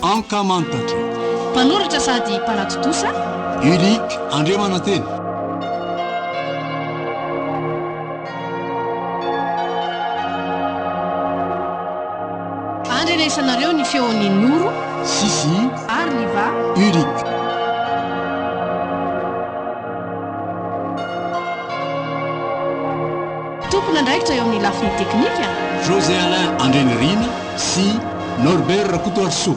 Ankamantatra mpanoratra sady mpanatotosa Unique Andriamananteny. andrenesanareo ny feon'ny noro Sisi ary liva Unique. tompona ndraikitra eo amin'ny lafiny teknika José Alain Andrenirina sy Norbert Rakotoarso.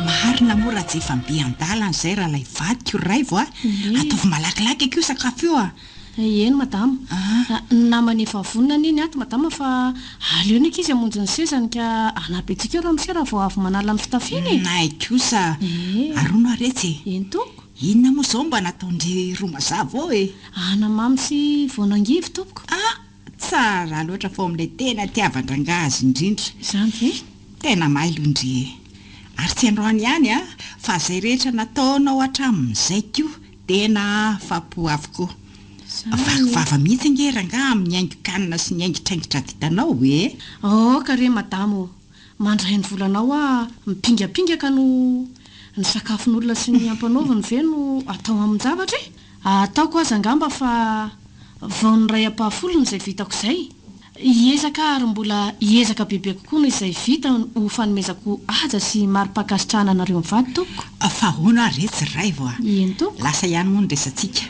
marina mora tsy efa mbiandalana izay raha lay vadiko raivo a ataovy malakilaky akio sakafo io a eny madama namany efa vonona iny ato madama fa aleo naka izy amonjy ny sezany ka anapetika eo raha misera vao avy manala ny fitafiny naikosa arono aretsy eny toko inona moa zao mba nataondry roa mazava ao anamamy sy voanangivy tompoko tsara loatra fo amin'ilay tena tiavandrangazy indrindra izany ve tena mailondry ary tsy androany ihany fa izay rehetra nataonao hatramin'izay ko tena fapo avokoa vava mihitsy ngeranga amin'ny haingo-kanina sy ny haingo-traingitra ditanao kare madamo mandray ny volanao mipingapingaka no ny sakafon'olona sy ny ampanaoviny ve no atao amin'ny zavatra ataoko azy angamba fa vao ny ray ampahafolony izay vitako izay hiezaka ary mbola hiezaka bebe kokoa no izay vita ho fanomezako aja sy mari-pakasitrahana anareo mivady toko fa hono aretsy raivo eny toko lasa ihany moa ny resantsika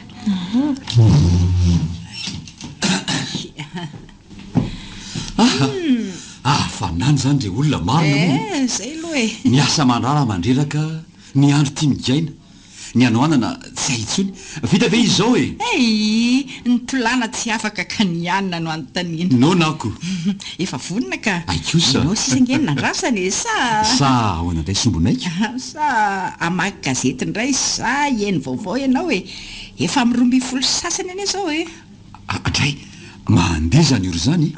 fanany zany re olona marina zay aloha miasa mandrara mandreraka ny andro tia migaina ny anoanana tsy haitsony vita ve izy zao ny tolana tsy afaka ka ny anina no anotanina no nako efa vonona ka aikosa nao sisangenina ndrasany sa ahoana indray sombonaika sa amaky gazety indray sa eny vaovao ianao efa miromby folo sasany ane zao adray mandeha zany oro zany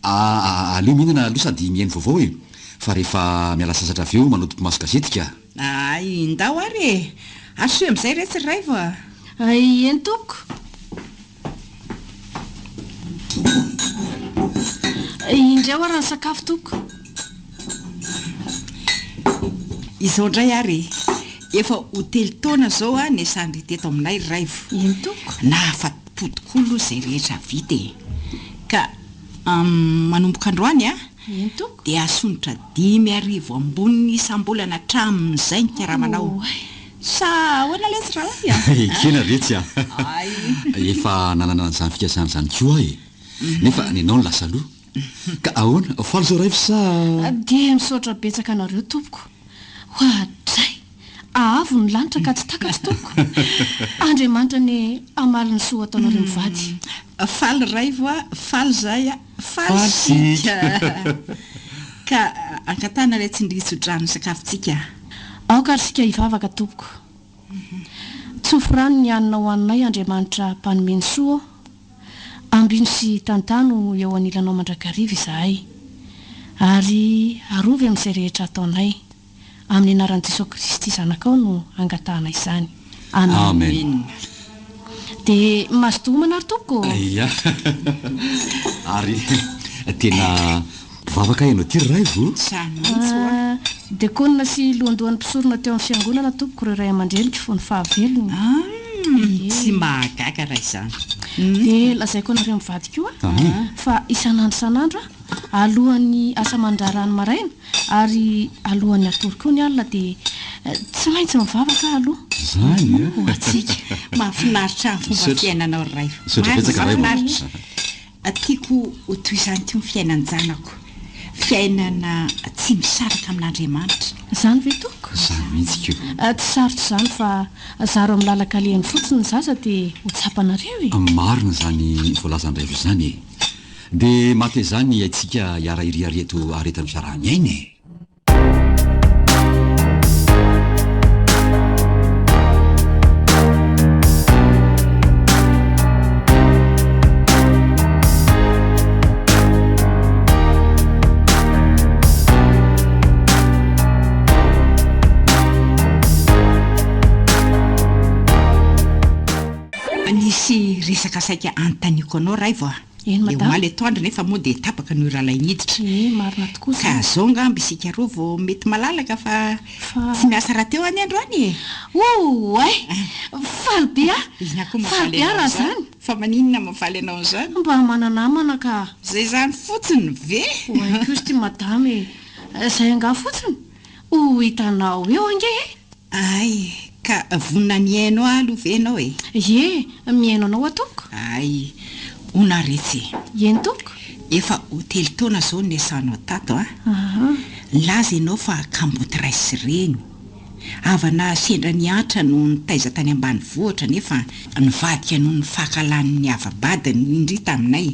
aleo mihinana aloha sady mihainy vaovao fa rehefa miala sasatra avy eo manotompo maso gazetika indao ary asoe am'izay retsy raivo eny toko indreo ary ny sakafo toko izao indray ary efa hotely taona zao ny sandry teto aminay raivo eny toko na afa-podikolo izay rehetra vita ka manomboka androany eny toko dia asonitra 5,000 amboniny isam-bolana hatramin'izay ny tiaramanao sa hoana letsy raha kena retsy efa nanana n'izany fikasana zany koa nefa nenao ny lasa aloha ka ahoana falo zao raivo sa dia misaotra betsaka anareo tompoko hoadray avo ny lanitra ka tsy takatsy tompoko andriamanitra ny amaliny soa ataonareo mivady faly raivo faly zay faly sika ka ankatana ilay tsindritsodrano sakafontsika aoka ary sika hivavaka tompoko tsofirano ny anina ho aninay andriamanitra mpanomeny soa ambino sy tantano eo anilanao mandrakariva izahay ary arovy amin'izay rehetra ataonay amin'ny anaran'i Jesosy Kristy zanakao no angatahana izany amen dia mazotomana ary tompoko ary tena vavaka ianao ty raivo dia konina sy lohandohan'ny mpisorona teo amin'ny fiangonana tompoko reo ray aman-drenika fo ny fahavelony tsy mahagaga raha izany dia lazaiko anareo mivady koa fa isan'andro isan'andro alohan'ny asa mandrarany maraina ary alohan'ny atory koa ny alina dia tsy maintsy mivavaka aloha zany atsika mahafinaritra ny fomba fiainanao raivo mahafinaritra tiako ho toy izany teo ny fiainany zanako fiainana tsy misaraka amin'Andriamanitra zany ve toko zany mihitsy ko tsy sarotra izany fa zaro amin'ny lalaka lehany fotsiny ny zaza dia ho tsapanareo marina zany voalazan'raivo zany dia mate zany aitsika hiara iriareto aretan'ny fiarahany ainy sy resaka saika antaniko anao raivo a eny madame maly atoandro nefa moa dia tapaka no iralay niditra marina tokoa ka zao ngamby isika roa vao mety malalaka fa tsy miasa raha teo any androany ay faly be faly be raha zany fa maninona mafaly anao an'izany mba mananamana ka zay zany fotsiny ve oay kozy ty madame zay anga fotsiny ho hitanao eo ange ay ka vonina miainao aloha ve anao e miaino anao atoko ay onaretsy eny toko efa hotely taona zao nesanao tato laza ianao fa kambotirai reny avana sendra niatra no nitaiza tany ambany vohatra nefa nivadika no ny fahakalan'ny avabadiny indri taminay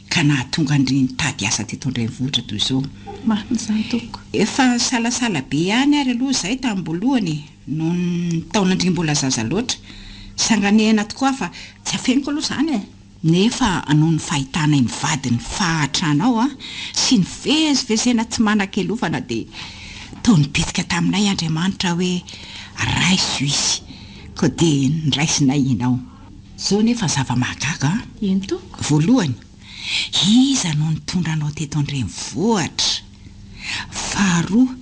ka nahatonga andry nitady asa tetondray vohatra toy izao mariny toko efa salasala be any ary aloha zay tambolohany no taonandry mbola zaza loatra sanganena tokoa fa tsy afeniko aloha zany nefa noho ny fahitana mivady ny fahatranao sy ny vezivezena tsy manan-kelovana dia tao nipetika taminay Andriamanitra hoe raiso izy ko dia niraisinay inao zao nefa zava-mahagaga eny toko voalohany iza no nitondra anao teto andrenivohitra faharoa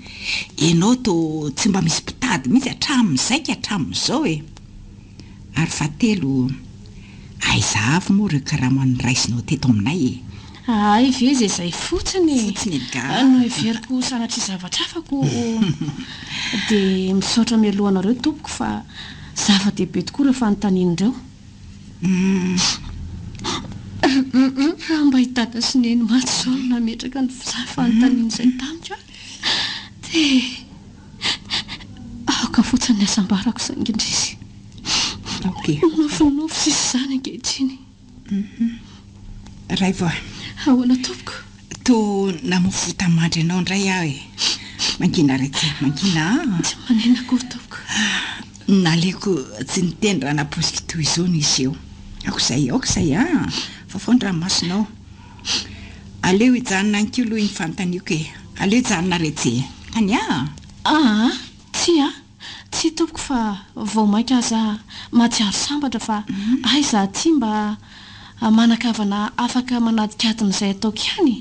ianao to tsy mba misy mpitady mihitsy hatramin'izay hatramin'izao ary fahatelo aiza avy moa ireo karaha maniraisinao teto aminay ay ve zay fotsiny ga no everiko sanatry zavatra afako dia misaotra mialohanareo tompoko fa zava-dehibe tokoa rehefa notanian'ireo raha mba hitata sy neny maty zao nametraka ny fanontanian'izay tamiko dia aoka fotsiny ny asambarako sangindrisy nofinofo sisy zany ankehitriny raivo ahoana tompoko to namofota mandry anao indray aho mangina rety mangina tsy manena kory tompoko naleko tsy niteny raha naposika toy izao nisy eo aokizay fa foany ranomasonao aleo hijanona anko aloha iny fanontaniako aleo hijanona retsy tany tsy tompoko fa vao mainka aza matsiaro sambatra fa za ty mba manakavana afaka manadikadin'izay ataoko ihany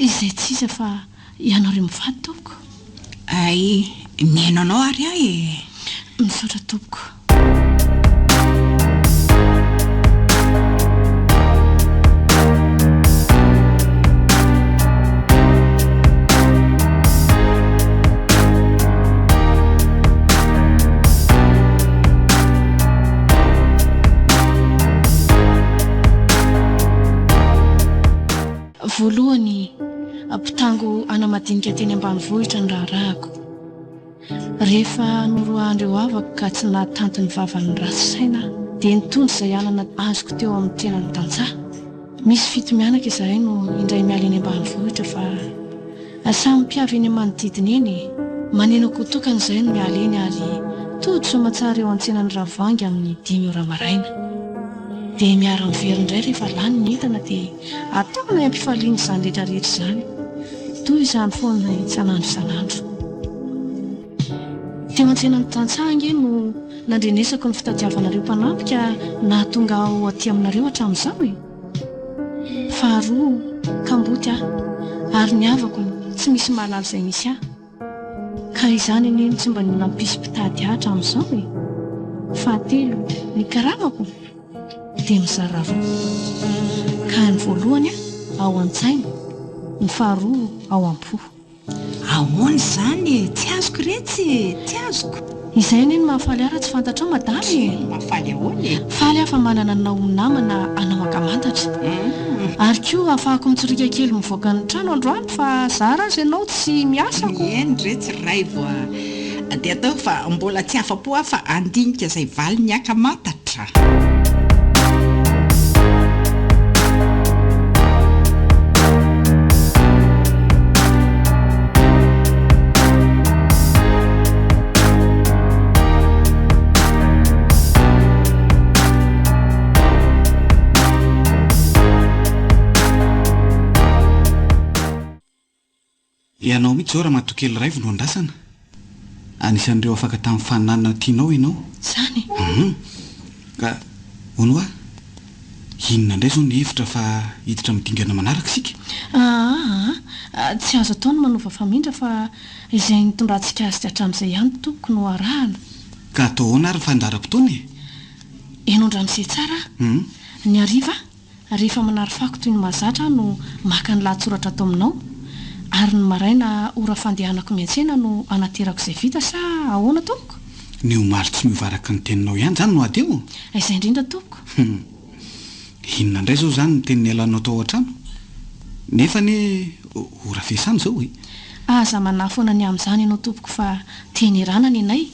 izay tsisa fa ianareo mivady tompoko ay miaino anao ary ahy misaotra tompoko voalohany mpitango anamadinika teny ambanivohitra ny raharahako rehefa noroandreo avaka ka tsy nahatanty ny vavany rasaina dia nitondry izay anana azoko teo amin'ny tenany tantsaha misy fito mianaka izahay no indray miala eny ambanivohitra fa samy mpiavy eny manodidina eny manenako tokan'izay no miala eny ary tody somatsara eo an-tsenany ravoangy amin'ny 5 ora maraina dia miara miverindray rehefa lany ny entana dia ataonay ampifaliana izany rehetrarehetra izany toy izany foana isanandro teo an-tsenany tantsahange no nandrenesako ny fitadiavanareo mpanampika nahatonga ao aty aminareo hatramin'izao faharoa kamboty ary ny havako tsy misy mahalala izay misy ka izany aneny tsy mba nampisy mpitady hatramin'izao fahatelo ny karamako dia mizara roa ka ny voalohany ao an-tsaina ny faharoa ao am-po ahoana izany tsy azoko retsy tsy azoko izay neny mahafaly ara tsy fantatrao madamy mahafaly ahoany faly afa manana nao namana anao akamantatra ary koa afahako mitsorika kely mivoaka ny trano androany fa zara azy ianao tsy miasako eny retsy raivo dia atao fa mbola tsy afa-po aho fa andinika izay valy ny akamantatra ianao mihitsy zao raha matokely raivo no andrasana anisan'ireo afaka tamin'ny faninanana tianao ianao zany ka hono a inona indray zao ny hevitra fa hiditra midingana manaraka sika tsy azo ataony manova famindra fa izay nitondrantsika azy hatramin'izay ihany tompoko no arahana ka atao hoana ary fandaram-potoana e enondra misey tsara ny ariva rehefa manary fako toy ny mahazatra no maka ny lahatsoratra atao aminao ary ny maraina ora fandehanako miantsena no anaterako izay vita sa ahoana tompoko ny omaly tsy mivaraka ny teninao ihany zany no ateo izay indrindra tompoko inona indray zao zany ny teniny alanao tao an-trano nefa ny ora fiasany zao e aza manafoana ny amin'izany ianao tompoko fa teny rana ny anay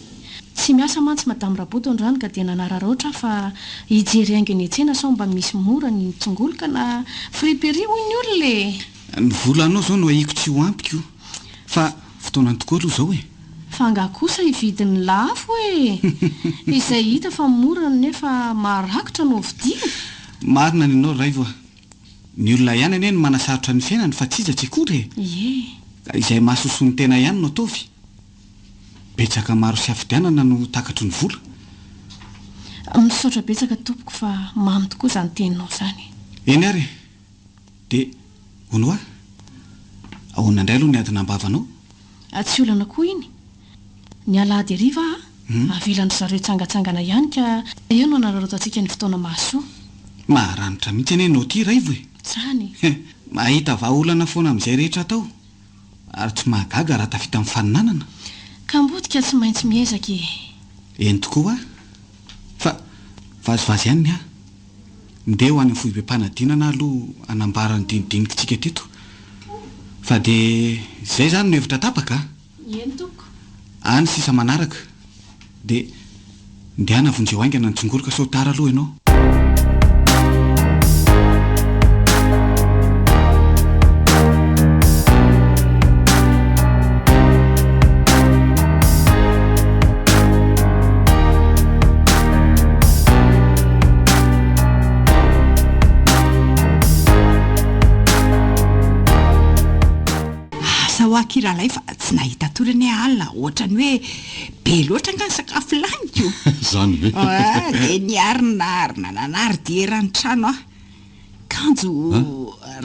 tsy miasa mantsy madamy raboto andrano ka dia nanararoatra fa hijery haingony etsena sao mba misy mora ny tsongoloka na friperi hoy ny olona ny volanao zao no ahiko tsy ho ampiko fa fotoanany tokoa aloha zao e fa nga kosa hividin'ny lafo e izay hita fa mora nefa marakotra no vidiana marina ny anao raivo ny olona ihany ane no manasarotra ny fiainany fa tsy iza tsy akory ka izay mahasosony tena ihany no ataovy betsaka maro sy afidianana no takatro ny vola misaotra betsaka tompoko fa mamy tokoa izany teninao zany eny ary dia hono a ahoana indray aloha ny adina ambavanao tsy olana koa iny ny alahady ariva avelany zareo tsangatsangana ihany ka eo no anararotantsika ny fotoana mahasoa maharanitra mihitsy ane nao ty raivo e tsany mahita vahaolana foana amin'izay rehetra atao ary tsy mahagaga raha tafita amin'ny faninanana ka mbotika tsy maintsy miezaka eny tokoa a fa vazivazy ihany ny a ndeha ho any amin'ny fohim-pampanadinana aloha anambara ny dinidinikotsika teto fa dia izay zany no hevitra tapaka eny toko any sisa manaraka dia ndehana vonjeo aingana ny tsongoloka saotara aloha ianao kiralay fa tsy nahita torany alina ohatrany hoe be loatra nga ny sakafo laniko zany ve dia niarinarina nanary dierany trano ah kanjo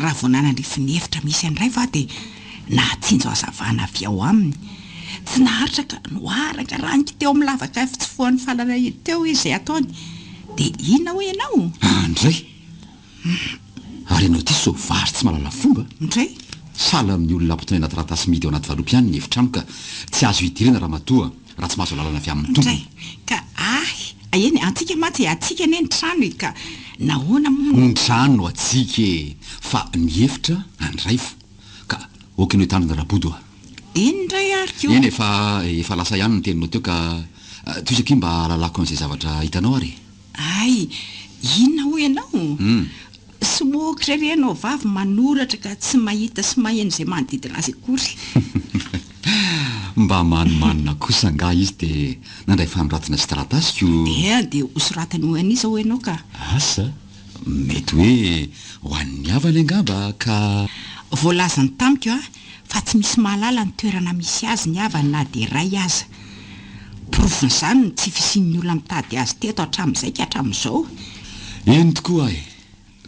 raha vao nanandrifiny hevitra misy andray va dia nahatsinjo hazavana avy ao aminy tsy naharitra ka noaraka raniko teo amin'ny lavaka tsy foan'ny falana teo izay ataony dia inona hoe ianao andray ary ianao ty so vary tsy malala fomba indray sala amin'ny olona ampitony anaty rahatasy midy ao anaty valopy ihany ny efitrano ka tsy azo hidirena raha matoa raha tsy mahazo lalana avy amin'ny tompony ka eny antsika matsy atsika ane ny trano ka nahoana ny trano atsika fa ny efitra andraifo ka okany hoe tanana rabodo a eny ndray ariko eny efa lasa ihany ny teninao teo ka toisaki mba lalako an'izay zavatra hitanao ary inona ho ianao somokitra ry anao vavy manoratra ka tsy mahita sy maheno izay manodidina azy akory mba manimanina kosa nga izy dia nandray fanoratana sy taratasiko dia hosoratany ho an'iza ho ianao ka asa mety hoe ho an'ny havany angamba ka voalazany tamiko fa tsy misy mahalala ny toerana misy azy ny havany na dia ray aza provin'izany tsy fisian'ny olona mitady azy teto hatramin'izay ka hatramin'izao eny tokoa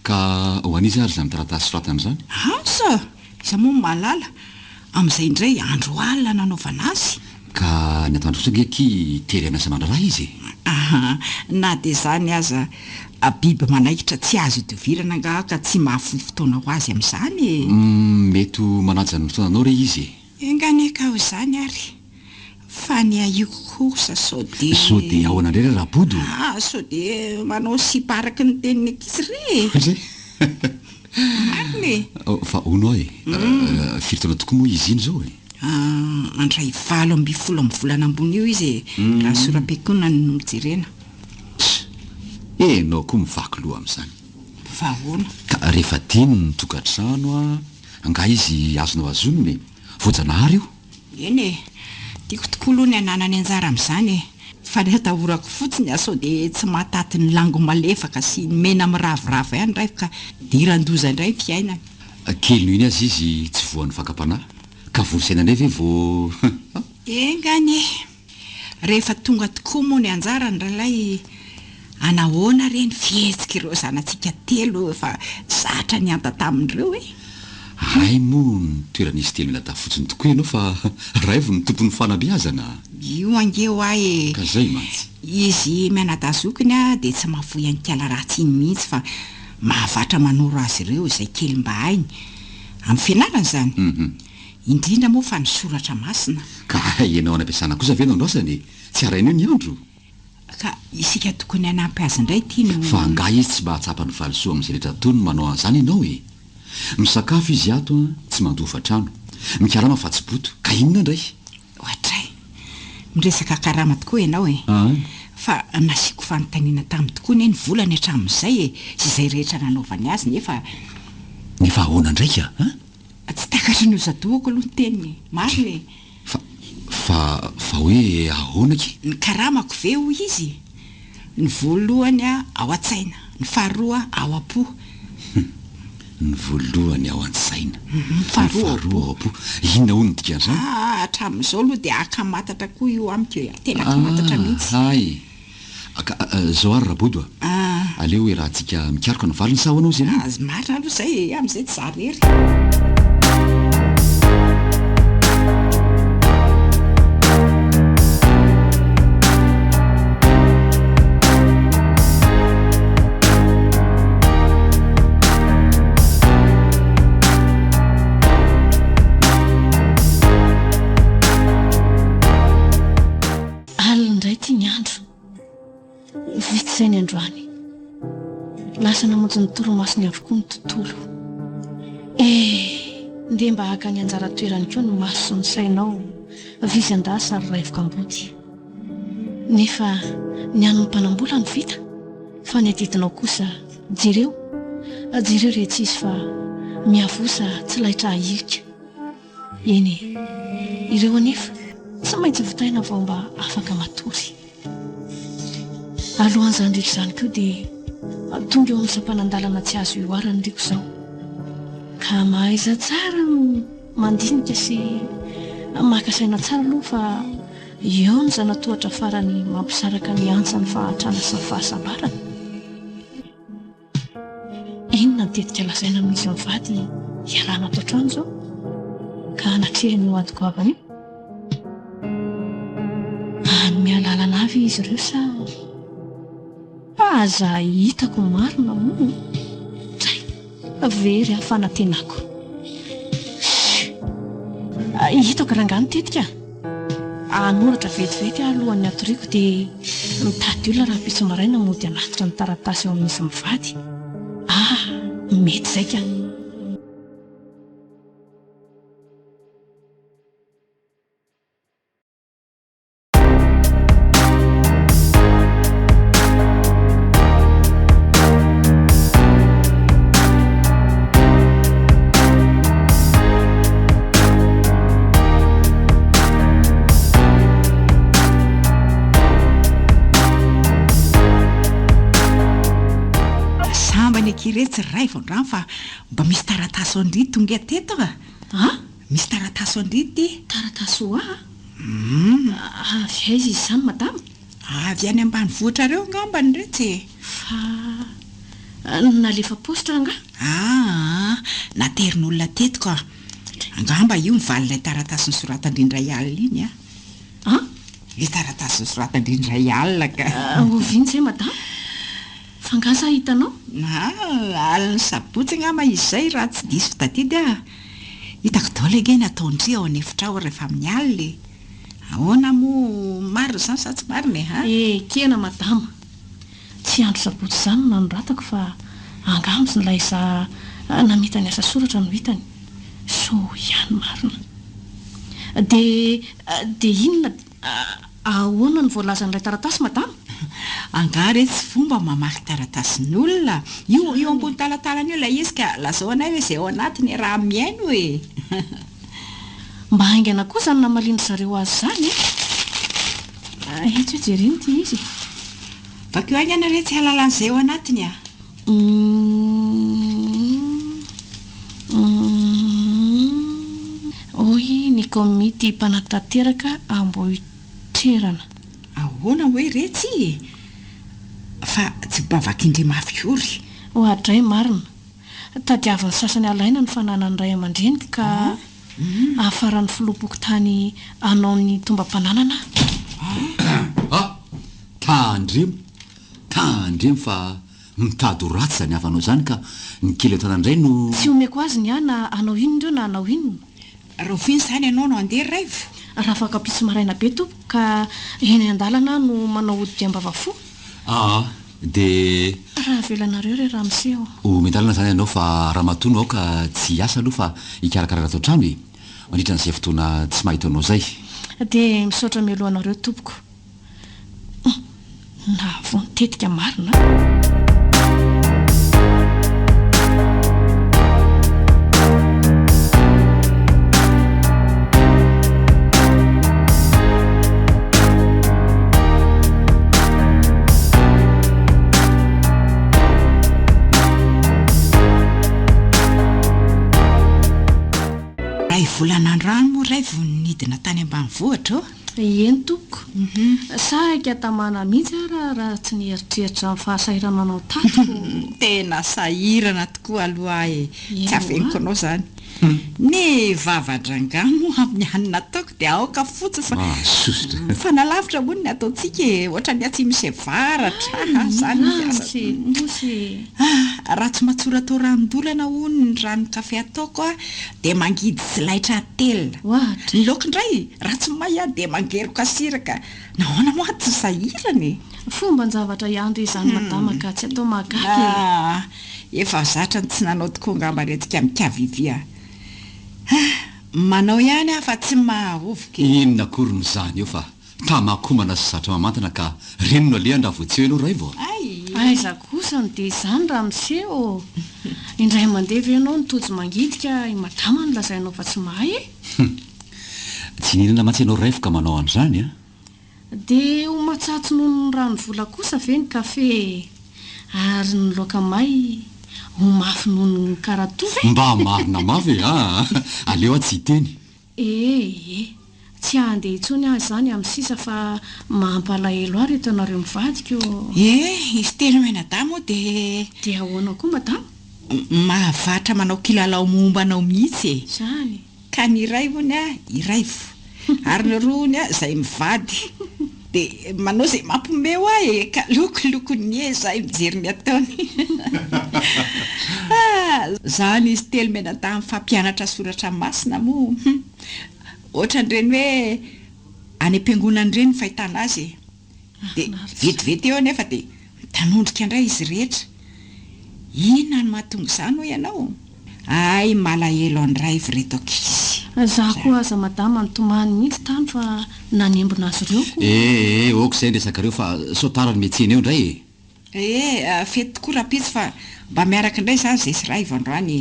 ka ho an'izy ary izany taratasy soratana izany asa iza moa mahalala amin'izay indray andro alina nanaovana azy ka ny atandrosa ngeky tery amiasa mandraraha izy na dia izany aza biby manaikitra tsy azo idovirana nga ka tsy mahafoy fotoana ho azy amin'izany mety manaja ny fotoananao re izy enganeka ho izany ary fa ny aiko kosa sao dia ahoana indray raha bodo sao dia manao siparaky ny teniny ankizy re mariny fa ono firy taona tokoa moa izy iny zao andray 7 amin'ny volana ambony io izy raha sora-piakonana no mijerena enao koa mivaky loha amin'izany fa ahoana ka rehefa teny ny tokantrano nga izy azonao azonony voajanahary io eny tiako tokoa aloha ny ananany anjara amin'izany fa ny atahorako fotsiny sao dia tsy mahataty ny lango malefaka sy mena miravorava ihany ndray ka dirandoza indray ny fiainany kely noho iny azy izy tsy voan'ny fakapanahy ka volosaina indray ve vo engany rehefa tonga tokoa moa ny anjara ny rahalay anahoana reny fihetsika ireo zanantsika telo efa zatra ny anta tamin'ireo e ay moa ny toeranisy telo mila tafotsiny tokoa ianao fa raivo ny tompon'ny fanabeazana io angeo ahy ka zay mantsy izy mianadazokiny a dia tsy mahavoy any kiala ratsy iny mihitsy fa mahavatra manoro azy ireo izay kely mba hainy amin'ny fianarana zany indrindra moa fa ny soratra masina ka ianao anampiasana kosa ve nandroasany tsy araina io ny andro ka isika tokony anampy azy indray tia no fa anga izy tsy mba hatsapa ny valisoa amin'izay rehetra tony manao an'izany ianao e misakafo izy ato a tsy mandova trano mikarama fa tsy boto ka inona indray ohatray miresaka karama tokoa ianao e fa nasiako fanontaniana tamin'ny tokoa ny volana hatramin'izay e sy izay rehetra nanaovany azy nefa ahoana ndraika tsy takatry ny ozadoako aloha ny teniny marina e fa hoe ahoana ki ny karamako ve ho izy ny voalohany a ao an-tsaina ny faharoa ao am-po ny voalohany ao an-tsaina faharoa ao am-po inona ho ny dikan'izany hatramin'izao aloha dia akamatatra koa io amiko tena akamatatra mihitsy ay zao ary rabodo aleo hoe raha tsika mikaroka ny valiny sa hoanao zay azy marina aloha zay amin'izay tsy zarery zay ny androany lasa namonjy ny toromasony avokoa ny tontolo nde mba haka ny anjara toerany koa ny maso sy ny sainao vizy andasa ary raivoka ambody nefa ny an'ny mpanambola ny vita fa ny adidinao kosa jereo rehetra izy fa miavosa tsy lahitra ahirika eny ireo anefa tsy maintsy vitaina vao mba afaka matory alohan'izany rehetra izany koa dia tonga eo amin'ny sampanandalana tsy azo ioarany riko izao ka mahaiza tsara no mandinika sy makasaina tsara aloha fa eo ny zanatohatra farany mampisaraka ny antsa ny fahatrana sy ny fahasambarana inona nitetika lazaina amin'izy mivady hialana ato an-trano izao ka anatrehany io adi-goavana io mialalana avy izy ireo sa aza hitako marina moa zay very afanatenako hitako rangano tetika anoratra vetivety alohan'ny atoriako dia mitady olona raha pitso maraina mody anatitra ny taratasy eo amin'izy mivady mety zay ka kiretsy ray vondrano fa mba misy taratasy andrity tonga teto misy taratasy andrity taratasy ho avy aizy izy izany madama avy any ambany vohatra reo ngambany retsy fa nalefa positra anga naterin'olona teto ka angamba io mivalilay taratasy ny soratandrindray alina iny le taratasy ny soratandrindray alina ka oviny zay madama fangasa hitanao aliny sabotsy ngamba izay raha tsy diso fitadidy hitako dao le ge nataondry ao anefitra ao rehefa amin'ny alina ahoana moa marina zany sa tsy marina kena madama tsy andro sabotsy izany no nanoratako fa angambsy nylay za namita ny asa soratra no hitany so ihany marina dia inona ahoana ny voalazan'ilay taratasy madama angary tsy fomba mamaky taratasin'olona io ambony talatalana io lay izy ka lazao anay hoe izay ao anatiny raha miaino e mba haingana koa zany namalindry zareo azy zany eto hoe jereny ty izy bakeo aingana re tsy halalan'izay ao anatiny oy ny komity mpanatateraka ambo iterana ahoana hoe retsy fa tsy bavaky-indry mafiory hoadray marina tadiavin'ny sasany alaina ny fananany ray aman-drenika ka ahafaran'ny filopoko tany anao ny tombam-pananana tandremo fa mitady ho ratsy zany havanao zany ka ny kely tanandray no tsy omeko azy ny ana anao ino ndreo na anao inony roviny zany ianao no andeha raivo raha fakapisy maraina be tompo ka eny an-dalana no manao ody ambavafo de raha velanareo re raha miseho omendalana zany ianao fa raha matono ao ka tsy hiasa aloha fa hikarakaraka tao trano e mandritra n'izay fotoana tsy mahita anao zay de misaotra mialohanareo tompoko na vo nitetika marina volan'androany moa raivo nidina tany ambanivohatra eny tompoko sahika tamana mihitsy raha tsy nieritreritra ny fahasairananao tatoko tena sahirana tokoa aloha tsy aveniko anao zany ny vavadrangamo amin'ny hanina ataoko dia aoka fotsy fa nalavitra moa ny ataontsika ohatra ny atsy misy varatra zany raha tsy matsoratao ranondolana hono ny rano kafe ataoko dia mangidy sy laitra telona ny laokindray raha tsy mahay dia mangeroko asiraka nahoana moa tsy sahirany fomba ny zavatra ihany re zany madama ka tsy atao magaky efa zatra ny tsy nanao tokoa ngambaretika mikavivia manao ihany fa tsy mahovoka inona korony zany eo fa tamakomana sy zatra mamantana ka reno no alehany raha voatseo ianao raivo aiza kosany dia izany raha miseho indray mandeha ve ianao nitojo mangidika madama ny lazainao fa tsy mahay tsy ninana matsy ianao raivo ka manao an'izany dia ho matsatso noho ny rano vola kosa ve ny kafe ary ny loaka may ho mafy noho ny karatovy mba marina mafy aleo tsy hiteny tsy andeha itsony azy zany amin'ny sisa fa mampalahelo ary eto anareo mivadika izy telo menadamo dia ahoana koa madama mahavatra manao kilalao mombanao mihitsy zany ka ny raivony iraivo ary ny roany zay mivady dia manao zay mampomeo ka lokolokony zay mijery ny ataony zany izy telo menadamo fampianatra soratra masina moa ohatran'ireny hoe any am-piangonan'ireny fahitana azy dia vetivety eo anefa dia tanondrika indray izy rehetra inona no mahatonga izany ho ianao malahelo an'raivo reto ankizy za koa aza madama nytomany mihitsy tany fa nanembona azy ireo oko izay nresakareo fa sotarany metsena eo indray fety tokoa rapitsy fa mba miaraka indray zany zay sy raivo androany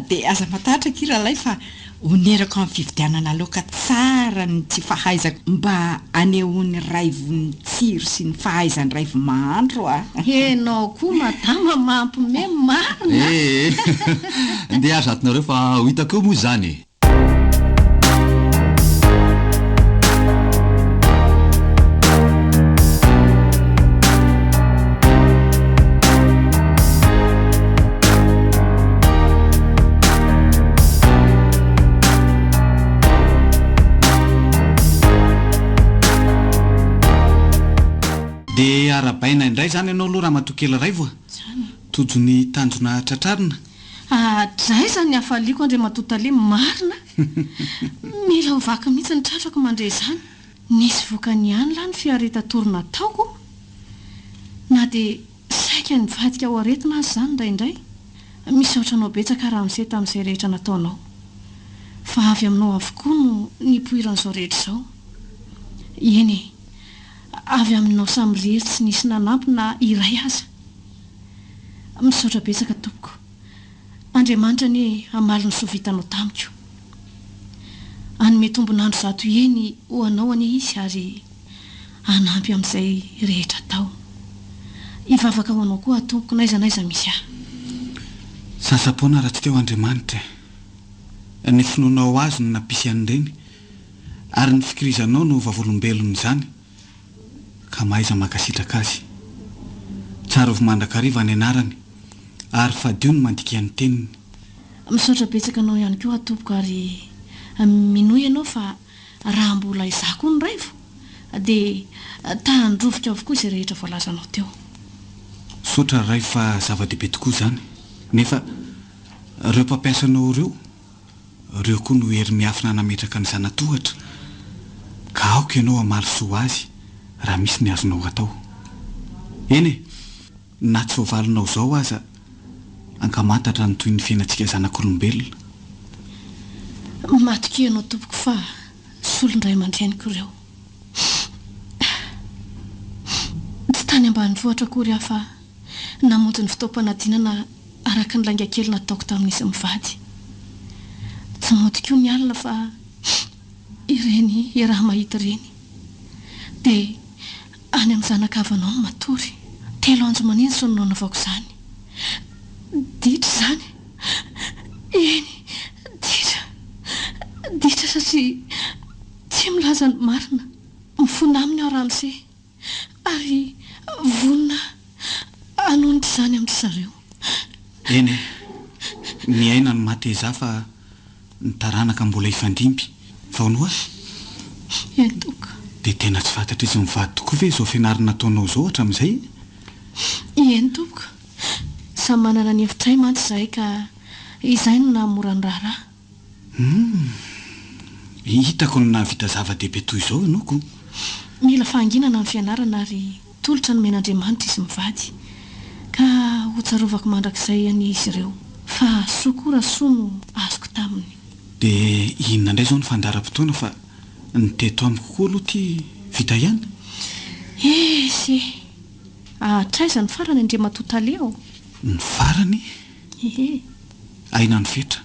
dia aza matahatra kiralay fa onerako amin'ny fividianana loaka tsara ny tsy fahaizako mba anehoany raivony tsiro sy ny fahaizany raivo mahandro enao koa madama mampome marina ndia azatonareo fa ho hitako eo moa zany dia arabaina indray zany ianao aloha raha matokela raivo tojony tanjona tratrarina dray zany hafaliako andre matotale marina mila hovaka mihitsy ny tratrako mandre zany nisy vokany ihany la ny fiareta torona taoko na dia saika ny vadika ho aretina azy zany indraindray misaotranao betsaka raha misey tamin'izay rehetra nataonao fa avy aminao avokoa no nipoiran'izao rehetra izao eny avy aminao samyrery tsy nisy nanampy na iray aza misaotra betsaka tompoko andriamanitra ny hamaly ny sovitanao tamiko anome tombonandro zato eny ho anao anie izy ary anampy amin'izay rehetra tao hivavaka ho anao koa tompoko naizanaiza misy sasapoana raha tsy teo andriamanitra ny finoanao azy no nampisy an'ireny ary ny fikirizanao no vavolombelony izany ka mahaiza makasitraka azy tsara vy mandrakariva ny anarany ary fadio ny mandika ny teniny misaotra betsaka anao ihany koa atompoko ary minoy ianao fa raha mbola izako ny raivo dia tandrovika avokoa izay rehetra voalazanao teo sotra ray fa zava-dehibe tokoa izany nefa reo mpampiasanao reo koa no hery miafina nametraka ny zanatohatra ka aoka ianao amary soa azy raha misy ny azonao atao eny na tsy voavalinao izao aza ankamantatra ny toy ny fiainantsika zanak'olombelona matoka ianao tompoko fa solondray aman-dreniko ireo tsy tany ambany vohatra kory aho fa namonjy ny fitaom-panadinana araka ny langa kely nataoko tamin'izy mivady tsy mody koa ny alina fa ireny raha mahita ireny dia any amin'ny zanakavanao ny matory 3 andro manindry so no nanaovako izany ditra izany eny ditra satria tsy milaza ny marina mifona aminy aho ranose ary vonina anonitra izany amin'ny zareo eny ny aina ny mateza fa ny taranaka mbola ifandimby fa ono azy entoka dia tena tsy fantatra izy mivady tokoa ve izao fianarana ataonao izao hatramin'izay eny tompoko samy manana ny hevitray mantsy izahay ka izay no namora ny raharaha hitako no navita zava-dehibe toy izao ianoko mila fahanginana amin'ny fianarana ary tolotra ny men'andriamanitra izy mivady ka hotsarovako mandrakizay an'izy ireo fa sokora soa no azoko taminy dia inona indray izao ny fandaram-potoana fa ny teto amiko koa aloha ty vita ihany esy traiza ny farany andre matotale ao ny farany ehe aina ny fetra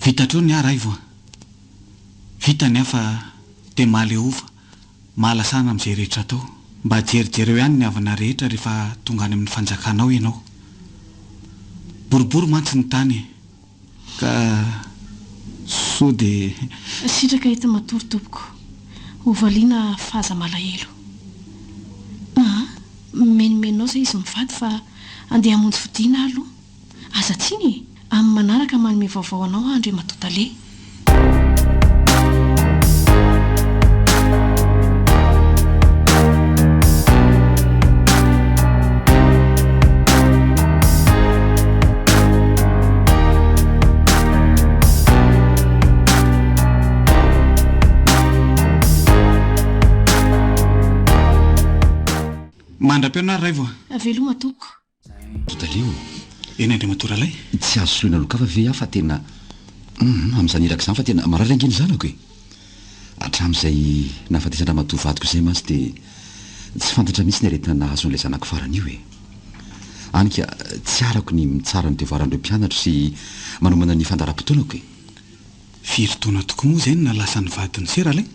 vita treo ny ara ivo vita ny afa dia mahaleova mahalasana amin'izay rehetra atao mba jerijereo ihany ny avana rehetra rehefa tonga any amin'ny fanjakanao ianao boribory mantsy ny tany ka so dia sitraka hety matory tompoko hovaliana fahaza malahelo menimeninao izay izy mivady fa andeha hamonjy fodiana aloha aza tsiny amin'ny manaraka manome vaovao anao andre matotale mandra-piona ray vo veloma toko totaleo eny andre matoralay tsy azo soloina loka fa ve aho fa tena amin'izany iraka izany fa tena marary angeny zanako e hatramin'izay nahafatesandra matovadiko izay mantsy dia tsy fantatra mihitsy ny aretina nahazo n'ilay zanako farana io e anika tsy arako ny mitsara ny devoirandreo mpianatra sy manomana ny fandaram-potoanako e firy-taona tokoa moa izay no nalasa ny vadiny seralay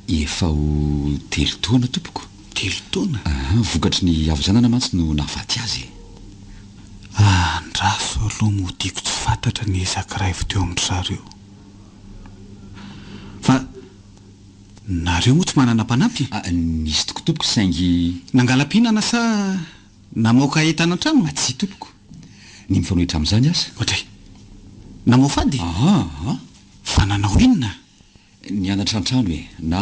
efa ho 3 taona tompoko 3 taona vokatry ny avozanana mantsy no nahafaty azy ndraso aloha modiako tsy fantatra ny ezakiray vy teo amin'ny zareo fa nareo moa tsy manana mpanampy nisy toko tompoko saingy nangalam-pihinana sa namoaka entana an-trano tsy tompoko ny mifanohitra amin'izany asa ohatray namao fady fa nanao inona ny anatra an-trano e na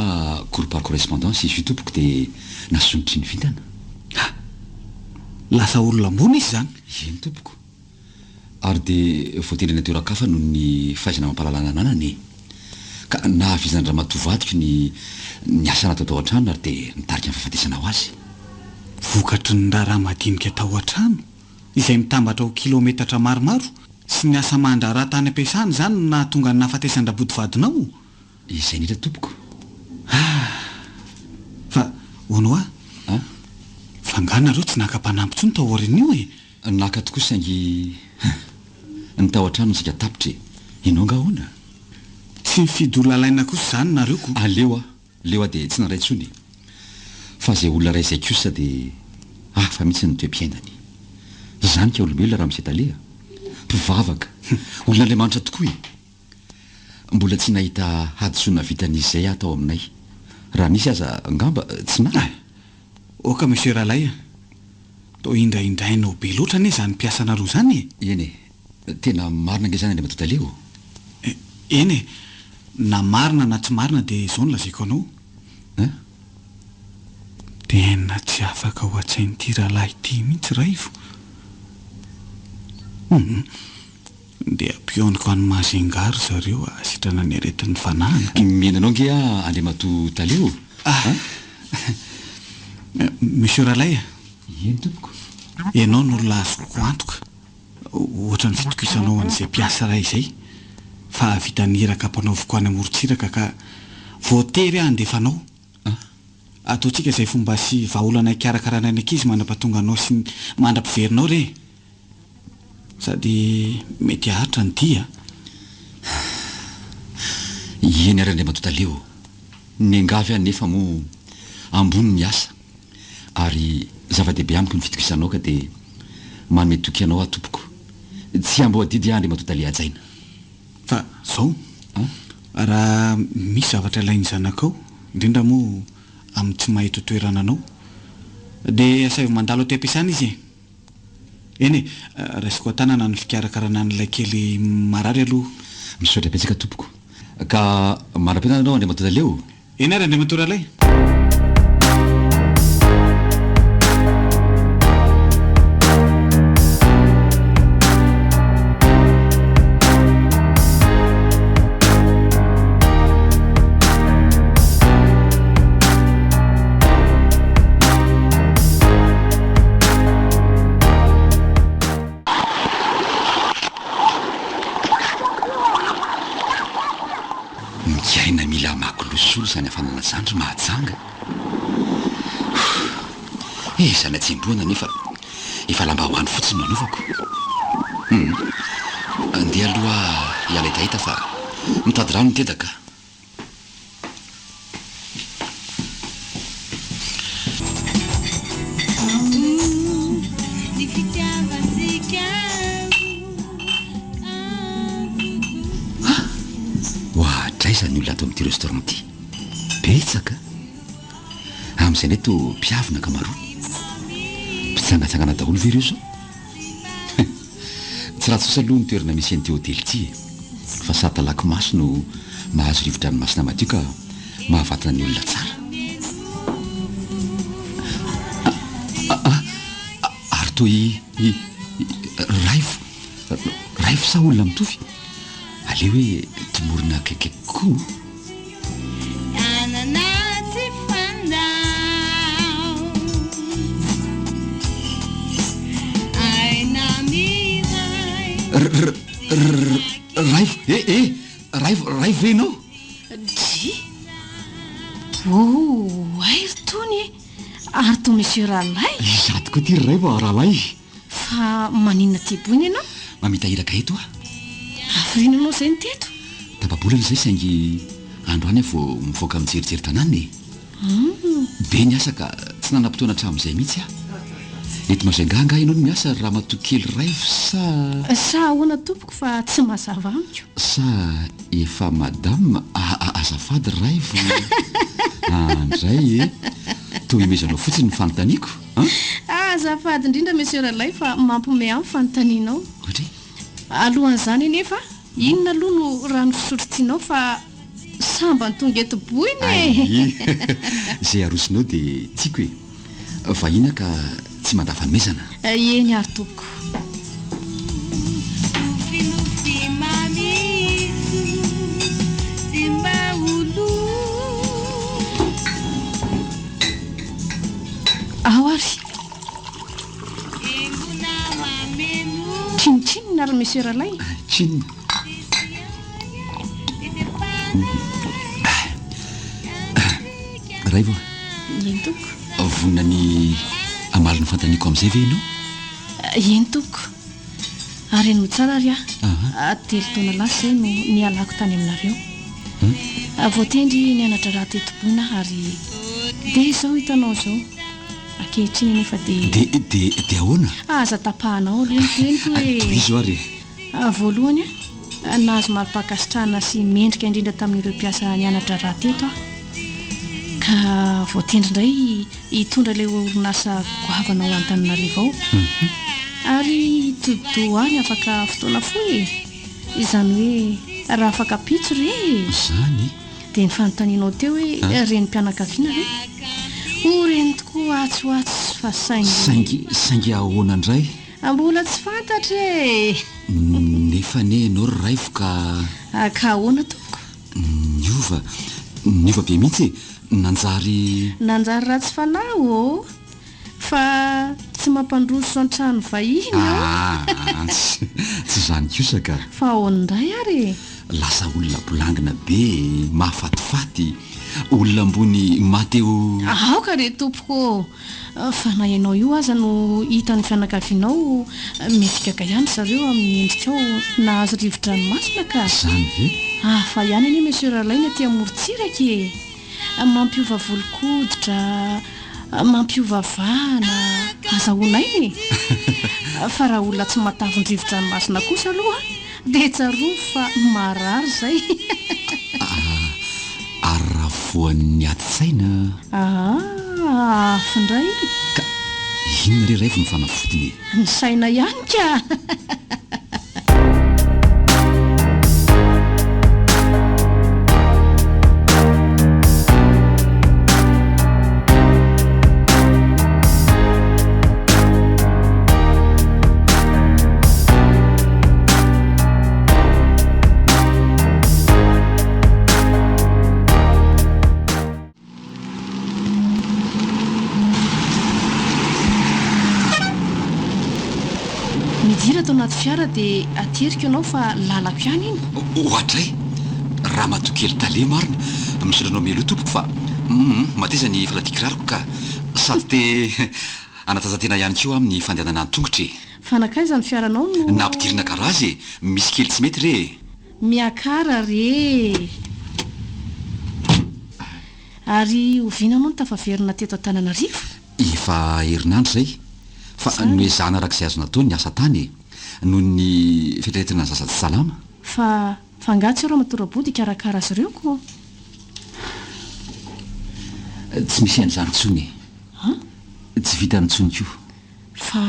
cour par correspondance izy io tompoko dia nasonitry ny vintana lasa olona ambony izy izany eny tompoko ary dia voatendrena teoran-kafa noho ny fahaizana mampalalana ananany ka nahavizany raha matovadiko ny asa natao tao an-trano ary dia nitarika ny fahafatesana ho azy vokatry ny raharaha madinika tao an-trano izay mitambatra ho kilometatra maromaro sy ny asa mandraraha tany ampiasany izany na tonga ny nahafatesandra-bodivadinao izay nitra tompoko fa ono a fanganareo tsy naka-mpanampy tsony tao orin'io e naka tokoa saingy ny tao an-trano nsika tapitra inao angahoana tsy mifidy olona laina kosa izany nareo ko aleo a dia tsy naray tsony fa izay olona ray izay kosa dia fa mihitsy ny toe-piainany zany ka olombelona raha misy talea mpivavaka olona andriamanitra tokoa e mbola tsy nahita hadisona vitan'izy izay atao aminay raha misy aza angamba tsy na oka monsieur Ralay to indraindrainao be loatra anie zany mpiasana roa zany eny tena marina nge zany any matotaleo eny na marina na tsy marina dia izao no lazaiko anao tena tsy afaka ho atsain'ity Ralay ity mihitsy Raivo dia ampioniko any Mazingaro zareo asitrana ny aretin'ny fanahana menanao nge ande matotaleo monsieur Ralay eny tompoko ianao no lazoko antoka ohatra ny fitokisanao an'izay mpiasa ray izay fa vitaniraka mpanaovoko any amorontsiraka ka voatery andefanao ataontsika izay fomba sy vahaolana ikarakarana ny ankizy manam-pahatonga anao sy mandra-piverinao re sady mety ahatra ny dia eny ary andray matotaleo ny angavy any nefa mo ambony ny asa ary zava-dehibe amiko ny fitokisanao ka dia manome toky anao atompoko tsy ambo adidy andray matotale ajaina fa zao raha misy zavatra ilainy zanakao indrindra moa amin'ny tsy mahita toerana anao dia asavy mandalo aty ampiasana izy eny raisiko an-tanana ny fikarakarana n'ilay kely marary aloha misaotra petsaka tompoko ka mara-penana anao andray matotaleo eny ary andray matoralay miaina mila makolosolo zany hafanana zandro mahajanga zany atsemboana nefa efa lamba hoany fotsiny manovako andeha aloha hiala itahita fa mitady rano nitedaka zany olona ato amin'ity restaurant ty betsaka amin'izay neto mpiavina ka maro mpitsangatsangana daholo ve reo zao tsy raha tsosa aloha ny toerana misy an'ity hôtely ity fa satalaky maso no mahazo rivotra ny masina madio ka mahavatana ny olona tsara ary toy raivo sa olona mitovy aleo hoe tomorona akaikaiky koa raivo renao airy tony ary to monsieur Ralay sady koa ty raivo Ralay fa maninona teboiny ianao mamitahiraka eto afrina anao izay ny teto tapabolana izay saingy andro any vo mivoaka mijerijery tanàny be ny asa ka tsy nanam-potoana hatramin'izay mihitsy eto Mazinganga ianao no miasa raha matokely raivo sa ahoana tompoko fa tsy mazava amiko sa efa madame azafady raivo andray toa imezanao fotsiny ny fanontaniako azafady indrindra monsieur Ralay fa mampome amin'ny fanontanianao ohatry alohan'izany nefa inona aloha no raha nofisotro tianao fa samba ny tonga eto boiny zay arosinao dia tiako hoe vahina ka tsy mandafanomezana eny ary tompoko ao ary tsinotsinona ary monsieur Ralay tsinona raivo eny tompoko vonina ny amali ny fantaniako amin'izay ve ianao eny tompoko ary eno tsara ary telo taona lasa izay no nialako tany aminareo voatendry nianatra raha tetoboina ary dia izao hitanao izao akehitriny nefa dia ahoana aza tapahanao reniko hoe izo ary voalohany nahazo mari-pakasitrahana sy mendrika indrindra tamin'ireo mpiasa nianatra raha teto aho ka voatendry indray hitondra ilay orinasa goavana ho an-Tananarivo ao ary tododo any afaka fotoana foy izany hoe raha afaka pitso re zany dia ny fanontanianao teo hoe reny mpianakaviana re ho reny tokoa atsoatsy fa saingy ahoana indray mbola tsy fantatra e nefa ne ianao ry raivo ka ahoana toko niova be mihitsy nanjary raha tsy fanahy fa tsy mampandroso an-trano vahiny tsy zany kosaka fa ahoanindray ary lasa olona bolangina be mahafatifaty olona ambony mateo aoka re tompoko fa na ianao io aza no hitan'ny fianakavianao mefikaka ihany zareo amin'ny endrikao nahazo rivotra ny masina ka zany ve fa ihany anie monsieur Ralaina tia morontsiraka mampiova volokoditra mampiova vana azahoana iny fa raha olona tsy matavin-drivotra ny masina kosa aloha dia tsaroa fa marary zay ary raha voan'ny ati-tsaina afindray ka inona re raivo ny fanafotiny ny saina ihany ka midira tao anaty fiara dia ateriko ianao fa lalako ihany iny ohatray raha matokely tale marina misondranao melo tompoko fa mateza ny faladikirariko ka sady te anatazantena ihany keo amin'ny fandehanana an-tongotra fa nakaiza ny fiaranao no nampidirina karazy misy kely tsy mety re miakara re ary ovinanao ny tafaverina teto an-Tananarivo efa herinandro zay fa noezana arak'izay azo natao ny asa tany noho ny fitreretina ny zaza tsy salama fa fangatsy raha matorabody ikarakara azy ireo ko tsy misy an'izany tsony tsy vita ny tsony ko fa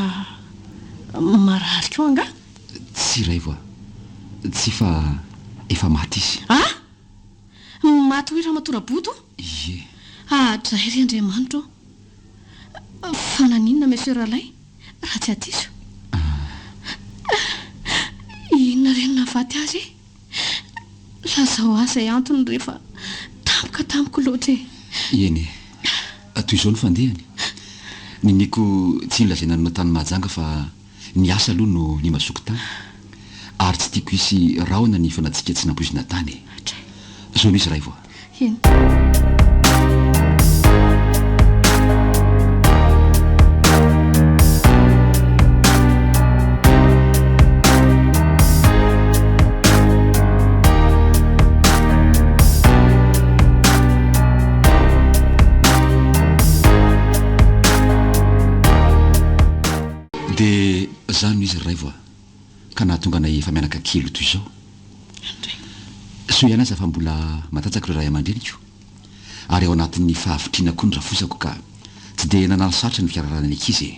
marary keo anga tsy ray voa tsy fa efa maty izy maty hoe raha matorabody ie dray ry Andriamanitra fa naninona monsieur Ralay raha tsy atiso inona reny navaty azy lazao azy antony rehefa tamiko loatra eny toy izao no fandehany niniko tsy nylazena nao tany mahajanga fa ny asa aloha no ny masoko tany ary tsy tiako isy raona ny fanatsika tsy nampoizina tany zao no izy ray voa eny dia zany no izy ray voa ka nahatonga nay efa mianaka kely toy izao so ihany aza fa mbola matanjaka ireo ray aman-dreniko ary ao anatin'ny fahavitriana koa ny rafosako ka tsy dia nanalosatra ny fiararana ny ankizy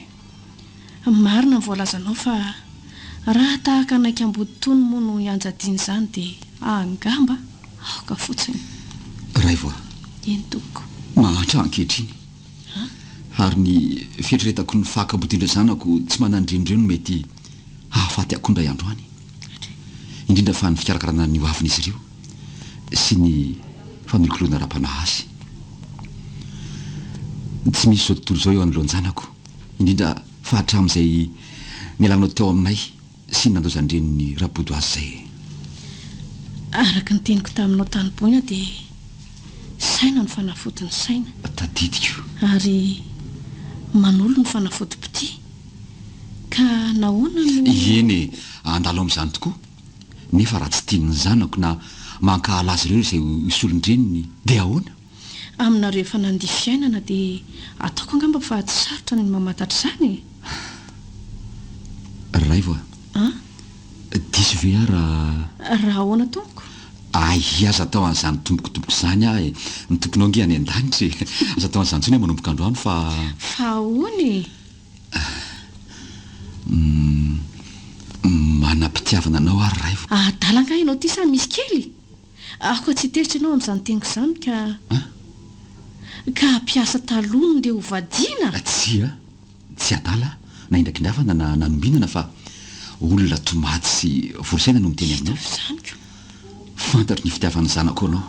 marina ny voalazanao fa raha tahaka anaiky ambody tony moa no ianjadiany izany dia angamba aoka fotsiny ray voa eny tokoko mahatra ankehitriny ary ny fieritreretako ny fakabotindra zanako tsy manandrendreo no mety hahafaty akondray androany indrindra fa ny fikarakarana ny hoavin'izy ireo sy ny fanolokolona ra-panahazy tsy misy zao tontolo izao eo anyloanjanako indrindra fa hatramin'izay nialanao teo aminay sy nandozandreniny rabodo azy zay araka ny teniko taminao tanyboina dia saina ny fanafotony saina tadidiko ary manolo ny fanafoti-pity ka nahoana no eny andalo amin'izany tokoa nefa raha tsy tiany zanako na mankahala azy ireo izay isolondreniny dia ahoana aminareo efa nandihy fiainana dia ataoko angamba fa tsy sarotra ny mamatatra izany ray voa diso ve raha ahoana tompoko aza atao an'izany tombokotomboko izany ah ny tomponao ange any an-danitra aza atao an'izany tsony manomboka androany fa ony manam-pitiavana anao ary ray dalanga ianao ty sa misy kely ako tsy teritra ianao amin'izany teniko izany ka ampiasa talony dia hovadiana tsy adala na indrakindrafana na nanombinana fa olona tomaty sy vorosaina no miteny aminao izanyko fantatry ny fitiavana zanako anao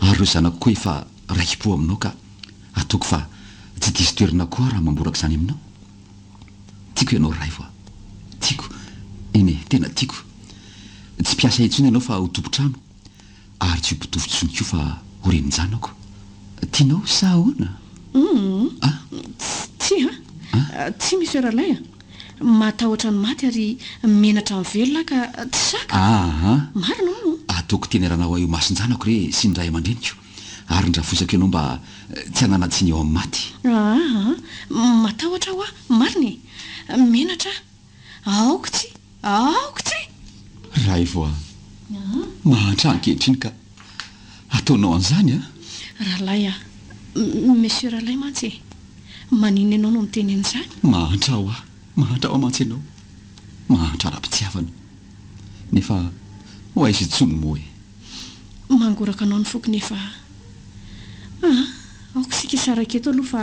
ary ireo zanako koa efa raiki-po aminao ka ataoko fa tsy disy toerina koa raha mamboraka izany aminao tiako ianao ray voa tiako eny tena tiako tsy mpiasa itsony ianao fa ho tompotrano ary tsy hompitovytsony koa fa horenin-janako tianao sa ahoana tsy misy oeralay matahotra ny maty ary menatra ny velona ka tsy saka marina mo ataoko teny ranao eo masin-janako re sy ny ray aman-dreniko ary ndrafosaka ianao mba tsy hananatsiny eo amin'ny maty matahotra ho mariny menatra aoko tsy ray voa mahantrahankehitriny ka ataonao an'izany rahalay monsieur rahalay mantsy manino ianao no miteny an'izany mahantra ho mantsy ianao mahantra ra-pitiavana nefa ho aizy itsony moa mangoraka anao ny foky nefa aoko sika isaraketo aloha fa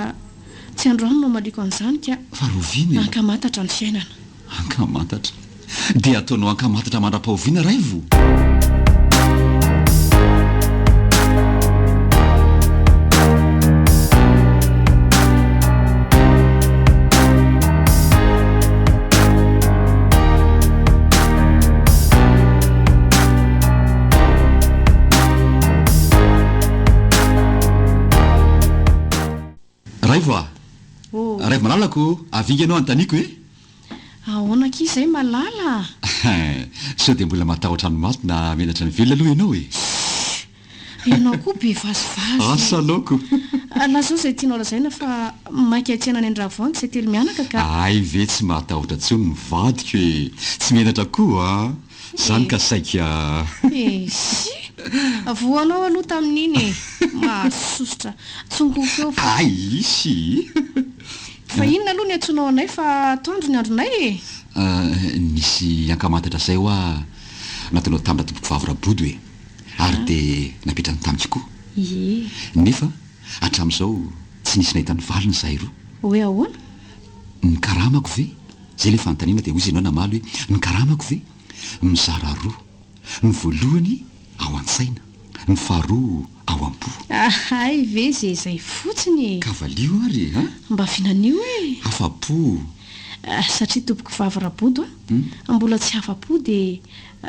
tsy androany no maliko an'izany ka fa roviny ankamatatra ny fiainana ankamantatra dia ataonao ankamantatra mandra-pahoviana ray vo ray voa ray malalako avinga ianao antaniko ahoanaka izay malala sao dia mbola matahotra ny maty na menatra ny velona aloha ianao ianao koa be vazivazy asalaoko lazao izay tianao lazaina fa mainka atsiana ny andravoangy izay telo mianaka ka ay ve tsy mahatahotra tsony mivadiko tsy menatra koa izany ka saika voanao aloha tamin'iny mahasosotra tsongoko eo fa isy fa inona aloha ny antsonao anay fa atoandro ny andronay nisy ankamantatra zay hoa nataonao tamina tompoko vavorabody ary dia napetrany tamiko koa nefa hatramin'izao tsy nisy nahitany valiny zahay roa hoe ahoana ny karamako ve zay le fanontaniana dia hozy ianao namaly hoe ny karamako ve mizara roa ny voalohany ao an-tsaina ny faharoa ao am-po ay ve zay fotsiny kavalio ary mba finanio afa-po satria tompoko vavorabody mbola tsy afa-po dia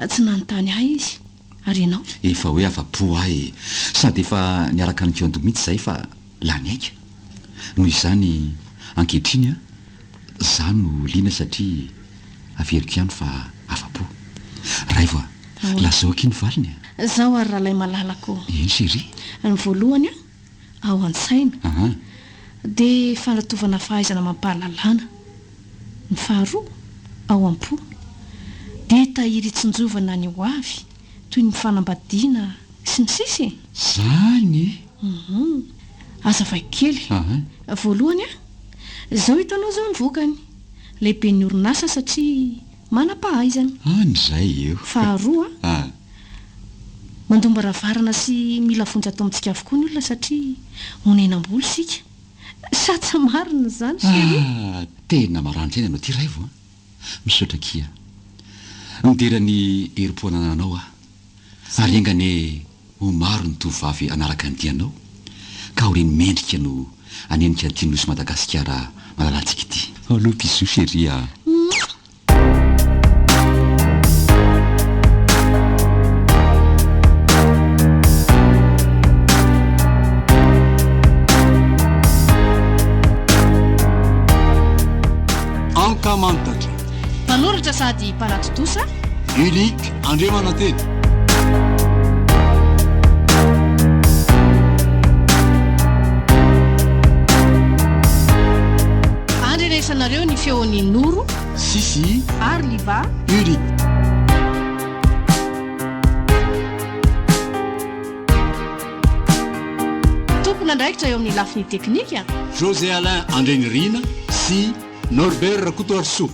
tsy nanontany ahy izy ary ianao efa hoe afa-po ahy sady efa niaraka ny kiondo mihitsy zay fa lany aika noho izany ankehitriny za no liana satria averiko ihany fa afa-po ray voa lazao akiny valiny zaho ary rahalay malalako eny sery ny voalohany ao an-tsaina dia fandratovana fahaizana mampahalalana ny faharoa ao am-po dia tahiry tsinjovana ny ho avy toy ny fanambadiana sy ny sisy zany aza vaiko kely voalohany zao hitanao zao ny vokany lehibe ny orinasa satria manam-pahaizany anyzay eo faharoa mandomba ravarana sy mila fonjy atao amintsika avokoa ny olona satria honenam-boly sika satsa marina zany tena maranitra eny anao ty ray vo misaotra kia niderany herim-poanananao ary engane ho maro ny tovavy anaraka nydianao ka horeny mendrika no anenika nytiany nosy madagasikara malalantsika ity aloha piso seria ankamantatra mpanoratra sady mpanatotosa unique andre mananteny andrenesanareo ny feon'ny noro sisi ary liva unique tompona ndraikitra eo amin'ny lafiny teknika José Alain Andrenirina sy Norbert Rakotoarso.